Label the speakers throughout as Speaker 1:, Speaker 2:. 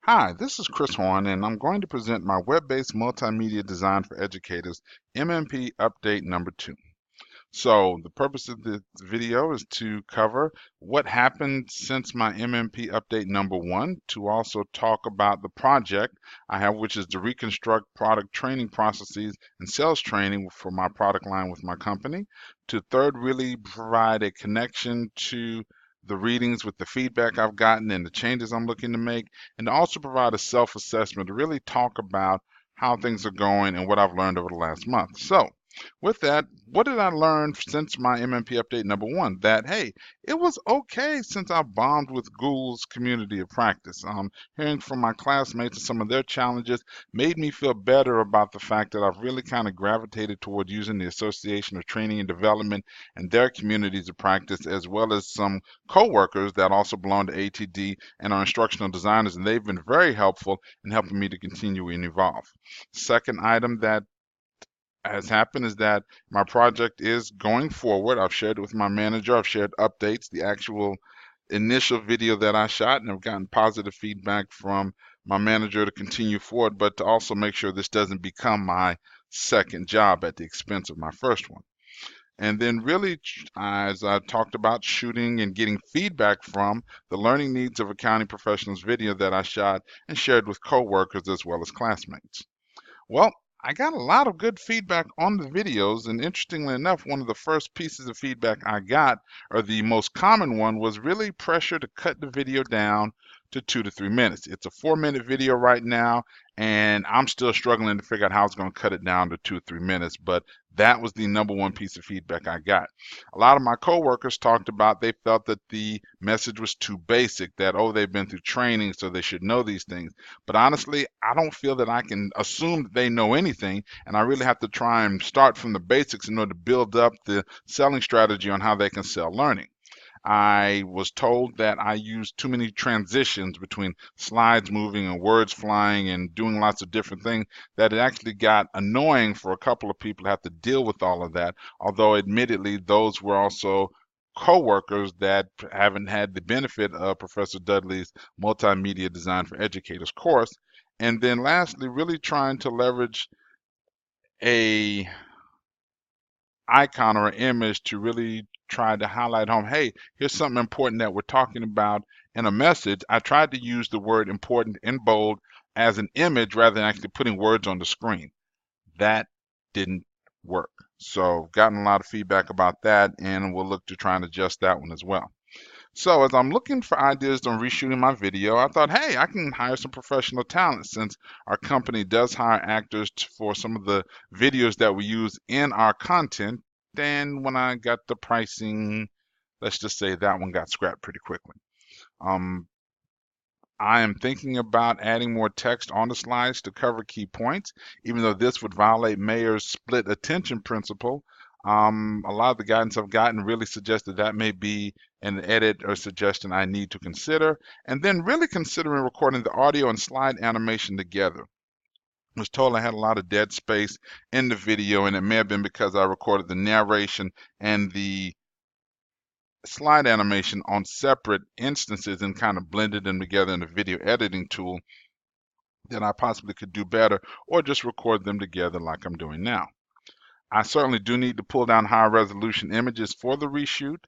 Speaker 1: Hi, this is Chris Horn, and I'm going to present my web-based multimedia design for educators MMP update number 2. So the purpose of this video is to cover what happened since my MMP update number 1, to also talk about the project I have, which is to reconstruct product training processes and sales training for my product line with my company, to third, really provide a connection to the readings with the feedback I've gotten and the changes I'm looking to make, and to also provide a self-assessment to really talk about how things are going and what I've learned over the last month. So with that, what did I learn since my MMP update number 1? That, hey, it was okay since I bombed with Google's community of practice. Hearing from my classmates and some of their challenges made me feel better about the fact that I've really kind of gravitated toward using the Association of Training and Development and their communities of practice, as well as some coworkers that also belong to ATD and are instructional designers, and they've been very helpful in helping me to continue and evolve. Second item that has happened is that my project is going forward. I've shared it with my manager. I've shared updates, the actual initial video that I shot, and I've gotten positive feedback from my manager to continue forward, but to also make sure this doesn't become my second job at the expense of my first one. And then really, as I talked about shooting and getting feedback from the learning needs of accounting professionals video that I shot and shared with coworkers as well as classmates. Well, I got a lot of good feedback on the videos, and interestingly enough, one of the first pieces of feedback I got, or the most common one, was really pressure to cut the video down to 2 to 3 minutes. It's a 4 minute video right now, and I'm still struggling to figure out how I was going to cut it down to 2 or 3 minutes, but that was the number one piece of feedback I got. A lot of my coworkers talked about they felt that the message was too basic, that, oh, they've been through training, so they should know these things. But honestly, I don't feel that I can assume that they know anything, and I really have to try and start from the basics in order to build up the selling strategy on how they can sell learning. I was told that I used too many transitions between slides moving and words flying and doing lots of different things, that it actually got annoying for a couple of people to have to deal with all of that. Although, admittedly, those were also co-workers that haven't had the benefit of Professor Dudley's Multimedia Design for Educators course. And then lastly, really trying to leverage a icon or an image to really try to highlight home, hey, here's something important that we're talking about in a message. I tried to use the word important in bold as an image rather than actually putting words on the screen. That didn't work. So gotten a lot of feedback about that, and we'll look to try and adjust that one as well. So as I'm looking for ideas on reshooting my video, I thought, hey, I can hire some professional talent since our company does hire actors for some of the videos that we use in our content. Then when I got the pricing, let's just say that one got scrapped pretty quickly. Um, I am thinking about adding more text on the slides to cover key points, even though this would violate Mayer's split attention principle. A lot of the guidance I've gotten really suggests that that may be an edit or suggestion I need to consider. And then really considering recording the audio and slide animation together. I was told I had a lot of dead space in the video, and it may have been because I recorded the narration and the slide animation on separate instances and kind of blended them together in a video editing tool, that I possibly could do better, or just record them together like I'm doing now. I certainly do need to pull down higher resolution images for the reshoot.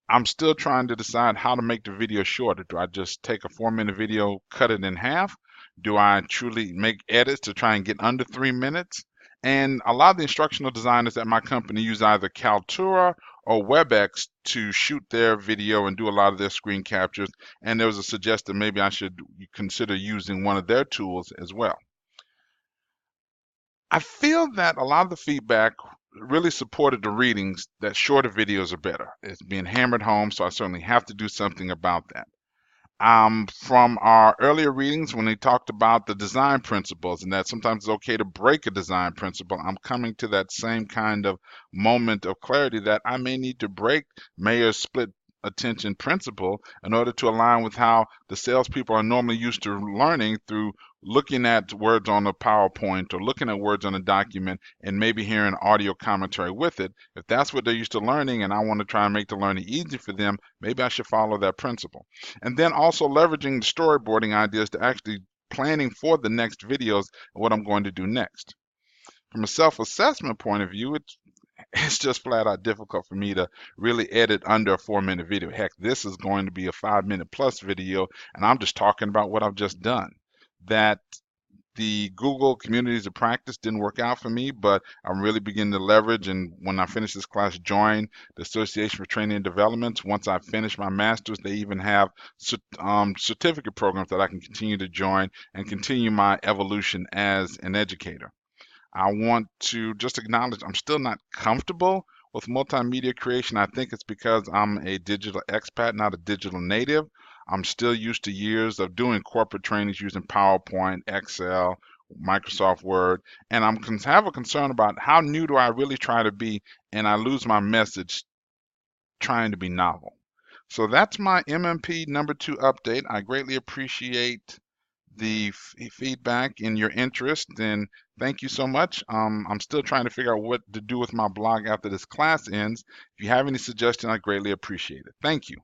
Speaker 1: I'm still trying to decide how to make the video shorter. Do I just take a 4 minute video, cut it in half? Do I truly make edits to try and get under 3 minutes? And a lot of the instructional designers at my company use either Kaltura or WebEx to shoot their video and do a lot of their screen captures. And there was a suggestion maybe I should consider using one of their tools as well. I feel that a lot of the feedback really supported the readings that shorter videos are better. It's being hammered home, so I certainly have to do something about that. From our earlier readings, when they talked about the design principles and that sometimes it's okay to break a design principle, I'm coming to that same kind of moment of clarity that I may need to break Mayer's split attention principle in order to align with how the salespeople are normally used to learning, through looking at words on a PowerPoint or looking at words on a document and maybe hearing audio commentary with it. If that's what they're used to learning and I want to try and make the learning easy for them, maybe I should follow that principle. And then also leveraging the storyboarding ideas to actually planning for the next videos and what I'm going to do next. From a self-assessment point of view, it's just flat out difficult for me to really edit under a 4-minute video. Heck, this is going to be a 5-minute plus video, and I'm just talking about what I've just done. That the Google Communities of Practice didn't work out for me, but I'm really beginning to leverage, and when I finish this class, join the Association for Training and Development. Once I finish my master's, they even have certificate programs that I can continue to join and continue my evolution as an educator. I want to just acknowledge I'm still not comfortable with multimedia creation. I think it's because I'm a digital expat, not a digital native. I'm still used to years of doing corporate trainings using PowerPoint, Excel, Microsoft Word, and have a concern about how new do I really try to be, and I lose my message trying to be novel. So that's my MMP number 2 update. I greatly appreciate the feedback and your interest, and thank you so much. I'm still trying to figure out what to do with my blog after this class ends. If you have any suggestions, I greatly appreciate it. Thank you.